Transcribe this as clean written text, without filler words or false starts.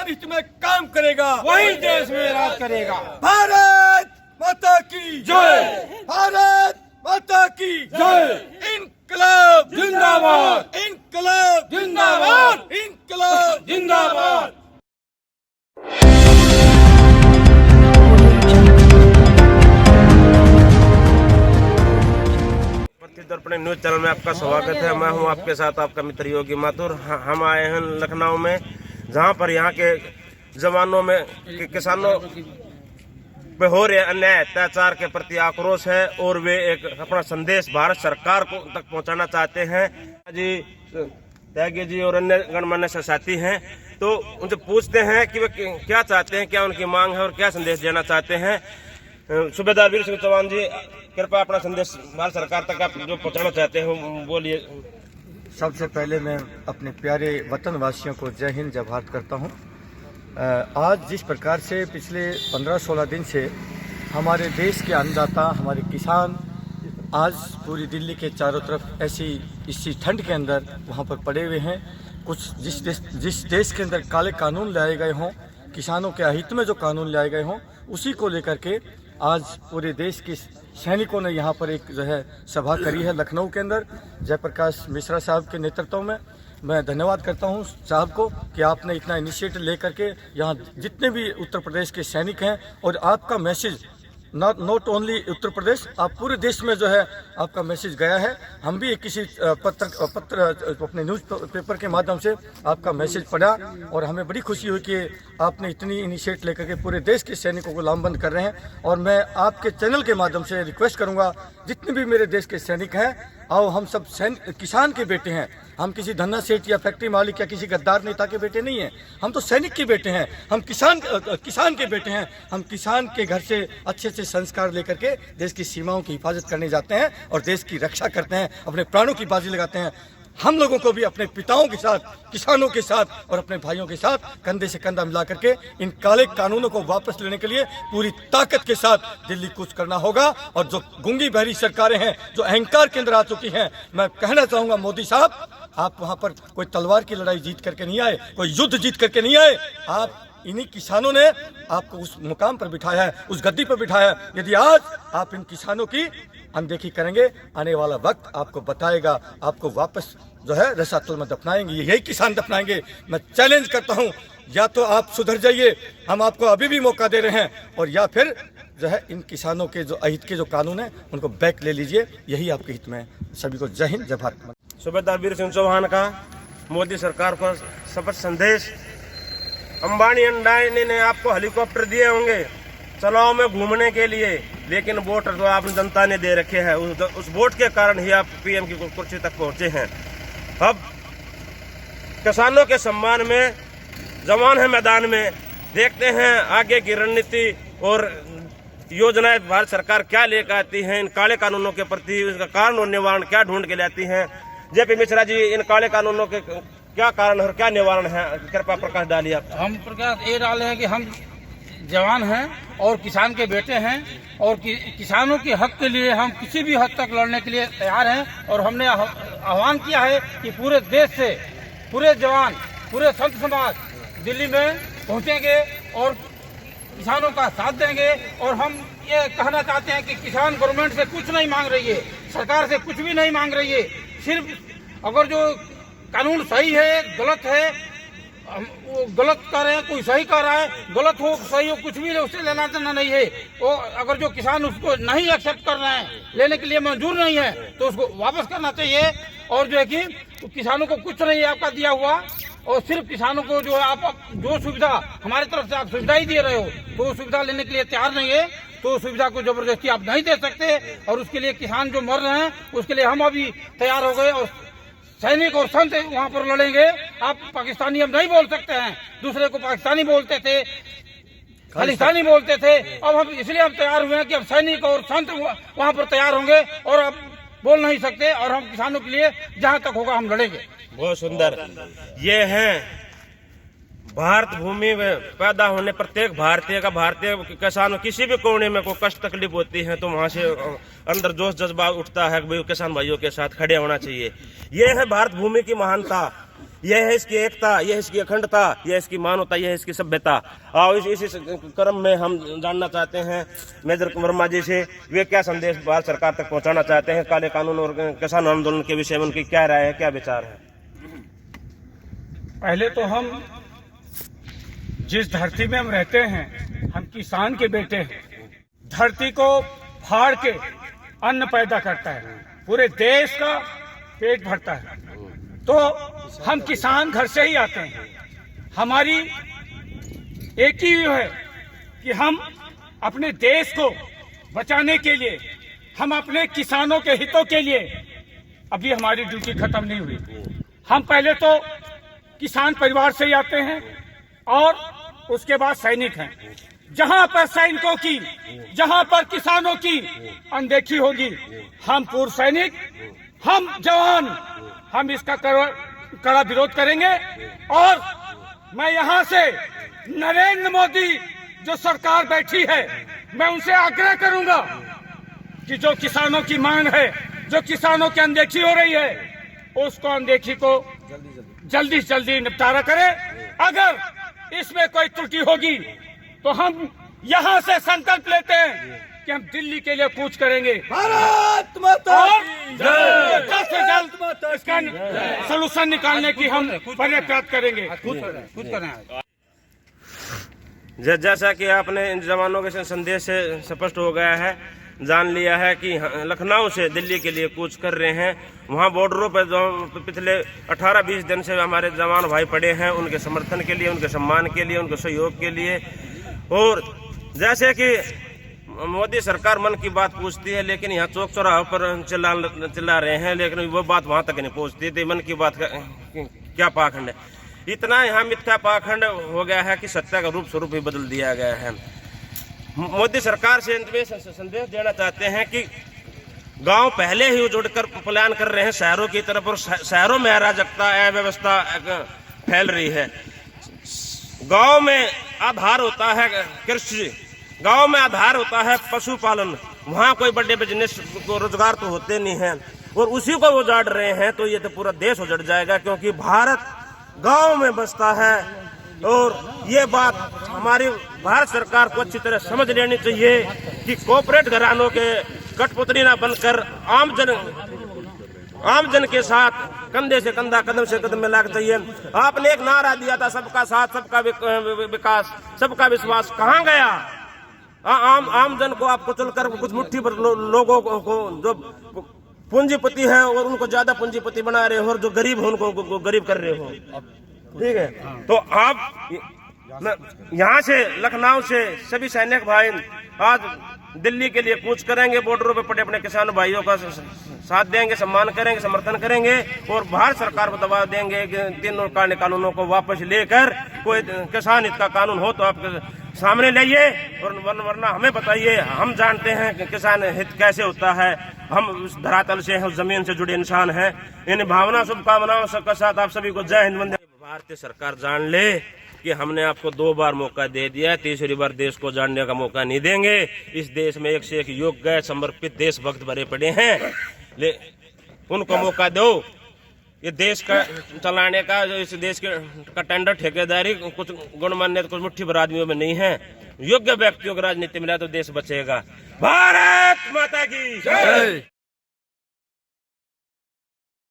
हित में काम करेगा वही देश में राज करेगा। भारत माता की जय। भारत माता की जय। इनकलाब जिंदाबाद। इनकलाब जिंदाबाद। इनकलाब जिंदाबाद। अपने न्यूज चैनल में आपका स्वागत है। मैं हूं आपके साथ आपका मित्र योगी माथुर। हम आए हैं लखनऊ में, जहां पर यहां के जवानों में किसानों पे हो रहे अन्याय अत्याचार के प्रति आक्रोश है और वे एक अपना संदेश भारत सरकार को तक पहुंचाना चाहते हैं। जी त्यागी जी और अन्य गणमान्य साथी हैं, तो उनसे पूछते हैं कि वे क्या चाहते हैं, क्या उनकी मांग है और क्या संदेश देना चाहते हैं। सूबेदार वीर सिंह चौहान जी, कृपया अपना संदेश भारत सरकार तक आप जो पहुंचाना चाहते हैं बोलिए। सबसे पहले मैं अपने प्यारे वतन वासियों को जय हिंद जय भारत करता हूं। आज जिस प्रकार से पिछले 15-16 दिन से हमारे देश के अन्नदाता, हमारे किसान आज पूरी दिल्ली के चारों तरफ इसी ठंड के अंदर वहां पर पड़े हुए हैं। कुछ जिस देश के अंदर काले कानून लाए गए हों, किसानों के अहित में जो कानून लाए गए हों, उसी को लेकर के आज पूरे देश के सैनिकों ने यहाँ पर एक जो है सभा करी है लखनऊ के अंदर। जयप्रकाश मिश्रा साहब के नेतृत्व में मैं धन्यवाद करता हूँ साहब को कि आपने इतना इनिशिएटिव लेकर के यहाँ जितने भी उत्तर प्रदेश के सैनिक हैं, और आपका message not only Uttar Pradesh, आप पूरे देश में जो है आपका मैसेज गया है। हम भी किसी पत्र अपने न्यूज़ पेपर के माध्यम से आपका मैसेज पढ़ा और हमें बड़ी खुशी हुई कि आपने इतनी इनिशिएट लेकर के पूरे देश के सैनिकों को लामबंद कर रहे हैं। और मैं आपके चैनल के माध्यम से रिक्वेस्ट करूंगा, जितने भी मेरे देश के सैनिक हैं, आओ हम सब किसान के बेटे हैं। हम किसी धन्ना सेठ या फैक्ट्री मालिक या किसी गद्दार नेता के बेटे नहीं हैं, हम तो सैनिक के बेटे हैं। हम किसान के बेटे हैं। हम किसान के घर से अच्छे से संस्कार लेकर के देश की सीमाओं की हिफाजत करने जाते हैं और देश की रक्षा करते हैं, अपने प्राणों की बाजी लगाते हैं। हम लोगों को भी अपने पिताओं के साथ, किसानों के साथ और अपने भाइयों के साथ कंधे से कंधा मिला करके इन काले कानूनों को वापस लेने के लिए पूरी ताकत के साथ दिल्ली कूच करना होगा। और जो गूंगी बहरी सरकारें हैं, जो अहंकार के अंदर आ चुकी हैं, मैं कहना चाहूंगा मोदी साहब, आप वहां पर कोई तलवार की लड़ाई जीत करके नहीं आए, कोई युद्ध जीत करके नहीं आए। आप इन्हीं किसानों ने आपको उस मुकाम पर बिठाया है, उस गद्दी पर बिठाया है। यदि आज आप इन किसानों की अनदेखी करेंगे, आने वाला वक्त आपको बताएगा, आपको वापस जो है रसातल में दफनाएंगे, यही किसान दफनाएंगे। मैं चैलेंज करता हूं, या तो आप सुधर जाइए, हम आपको अभी भी मौका दे रहे हैं, और या फिर जो है इन किसानों के जो अहित के जो कानून है उनको बैक ले लीजिए, यही आपके हित में। सभी को जय हिंद जय भारत। सूबेदार वीर सिंह चौहान का मोदी सरकार पर शपथ संदेश। अंबानी अंडानी ने आपको हेलीकॉप्टर दिए होंगे चुनाव में घूमने के लिए, लेकिन वोट तो आपने जनता ने दे रखे हैं। उस वोट के कारण ही आप पीएम की कुर्सी तक पहुंचे हैं। अब किसानों के सम्मान में जवान है मैदान में, देखते हैं आगे की रणनीति और योजनाएं भारत सरकार क्या लेकर आती है। इन काले कानूनों के प्रति उसका कारण और निवारण क्या ढूंढ के लाती है। जेपी मिश्रा जी, इन काले कानूनों के क्या कारण और क्या निवारण है, कृपया प्रकाश डालिए आप। हम प्रकाश ये डाले हैं कि हम जवान हैं और किसान के बेटे हैं, और किसानों के हक के लिए हम किसी भी हद तक लड़ने के लिए तैयार हैं। और हमने आह्वान किया है कि पूरे देश से पूरे जवान, पूरे संत समाज दिल्ली में पहुंचेंगे और किसानों का साथ देंगे। और हम ये कहना चाहते हैं कि किसान गवर्नमेंट से कुछ नहीं मांग रही है, सरकार से कुछ भी नहीं मांग रही है। सिर्फ अगर जो कानून सही है, गलत है, वो गलत कर रहे हैं, कोई सही कर रहा है, गलत हो सही हो, कुछ भी उससे लेना देना नहीं है। वो अगर जो किसान उसको नहीं एक्सेप्ट कर रहे हैं, लेने के लिए मंजूर नहीं है, तो उसको वापस करना चाहिए। और जो है कि तो किसानों को कुछ नहीं आपका दिया हुआ, और सिर्फ किसानों को जो है आप जो सुविधा हमारी तरफ से आप सुविधा ही दे रहे हो, तो सुविधा लेने के लिए तैयार नहीं है, तो सुविधा को जबरदस्ती आप नहीं दे सकते। और उसके लिए किसान जो मर रहे हैं, उसके लिए हम अभी तैयार हो गए और सैनिक और संत वहां पर लड़ेंगे। आप पाकिस्तानी हम नहीं बोल सकते हैं, दूसरे को पाकिस्तानी बोलते थे, खालिस्तानी बोलते थे। अब हम इसलिए हम तैयार हुए हैं कि अब सैनिक और संत वहां पर तैयार होंगे, और अब बोल नहीं सकते, और हम किसानों के लिए जहां तक होगा हम लड़ेंगे। बहुत सुंदर। ये है भारत भूमि में पैदा होने प्रत्येक भारतीय किसान किसी भी कोने में कोई कष्ट तकलीफ होती है, तो वहां से अंदर जोश जज्बा उठता है कि किसान भाइयों के साथ खड़े होना चाहिए। ये है भारत भूमि की महानता। यह है इसकी एकता, यह है इसकी अखंडता, यह है इसकी मानवता, यह है इसकी सभ्यता। और इस क्रम में हम जानना चाहते हैं मेजर वर्मा जी से, वे क्या संदेश भारत सरकार तक पहुंचाना चाहते हैं काले कानून और किसान आंदोलन के विषय में, उनकी क्या राय है, क्या विचार है? पहले तो हम जिस धरती में हम रहते हैं, हम किसान के बेटे हैं। धरती को फाड़ के अन्न पैदा करता है, पूरे देश का पेट भरता है। तो हम किसान घर से ही आते हैं। हमारी एक ही है कि हम अपने देश को बचाने के लिए, हम अपने किसानों के हितों के लिए, अभी हमारी ड्यूटी खत्म नहीं हुई। हम पहले तो किसान परिवार से ही आते हैं और उसके बाद सैनिक हैं। जहां पर सैनिकों की, जहां पर किसानों की अनदेखी होगी, हम पूर्व सैनिक, हम जवान, हम इसका कड़ा विरोध करेंगे। और मैं यहां से नरेंद्र मोदी जो सरकार बैठी है, मैं उनसे आग्रह करूंगा कि जो किसानों की मांग है, जो किसानों की अनदेखी हो रही है, उसको अनदेखी को जल्दी से जल्दी निपटारा करें। अगर इसमें कोई त्रुटि होगी तो हम यहां से संकल्प लेते हैं कि हम दिल्ली के लिए कूच करेंगे भारत माता और की जल्द से जल्द इसका सलूशन निकालने की हम प्रयास करेंगे। खुद करना है। जैसा कि आपने इन जवानों के संदेश से स्पष्ट हो गया है, जान लिया है कि लखनऊ से दिल्ली के लिए कूच कर रहे हैं। वहां बॉर्डरों पर जो पिछले 18-20 दिन से हमारे जवान भाई पड़े हैं, उनके समर्थन के लिए, उनके सम्मान के लिए, उनके सहयोग के लिए। और जैसे कि मोदी सरकार मन की बात पूछती है, लेकिन यहाँ चौक चौराहों पर चिल्ला रहे हैं, लेकिन वो बात वहां तक नहीं पहुंचती थी। मन की बात का क्या पाखंड है, इतना यहाँ मिथ्या पाखंड हो गया है कि सत्य का रूप स्वरूप ही बदल दिया गया है। मोदी सरकार से अंत में संदेश देना चाहते हैं कि गांव पहले ही उजड़कर पलायन कर रहे हैं शहरों की तरफ, और शहरों में अराजकता, अव्यवस्था फैल रही है। गांव में आधार होता है कृषि, गांव में आधार होता है पशुपालन, वहां कोई बड़े बिजनेस को रोजगार तो होते नहीं है, और उसी को उजाड़ रहे हैं। तो ये तो पूरा देश उजड़ जाएगा, क्योंकि भारत गांव में बसता है। और ये बात हमारी भारत सरकार को अच्छी तरह समझ लेनी चाहिए कि कॉर्पोरेट घरानों के कठपुतली ना बनकर आम जन के साथ कंधे से कंधा, कदम से कदम मिलाकर चाहिए। आपने एक नारा दिया था, सबका साथ, सबका विकास, सबका विश्वास, कहाँ गया? आम जन को आप कुचल कर कुछ मुट्ठी पर लोगों को जो पूंजीपति है और उनको ज्यादा पूंजीपति बना रहे हो, और जो गरीब है उनको गरीब कर रहे हो। ठीक है, तो आप यहाँ से लखनऊ से सभी सैनिक भाई आज दिल्ली के लिए कूच करेंगे, बॉर्डरों पे पड़े अपने किसान भाइयों का साथ देंगे, सम्मान करेंगे, समर्थन करेंगे, और भारत सरकार को दबाव देंगे कि तीनों कानूनों को वापस लेकर कोई किसान हित का कानून हो तो आप सामने लाइए, और वरना हमें बताइए। हम जानते हैं कि किसान हित कैसे होता है, हम उस धरातल से हैं, उस जमीन से जुड़े इंसान हैं। इन भावना शुभकामनाओं सबके साथ आप सभी को जय हिंद, वंदे। भारतीय सरकार जान ले कि हमने आपको 2 बार मौका दे दिया, तीसरी बार देश को जानने का मौका नहीं देंगे। इस देश में एक से एक योग्य, समर्पित देशभक्त भरे पड़े हैं, उनको मौका दो। ये देश का चलाने का, इस देश का टेंडर ठेकेदारी कुछ गणमान्य, कुछ मुट्ठी भर आदमियों में नहीं है। योग्य व्यक्तियों को राजनीति मिला तो देश बचेगा। भारत माता की जय।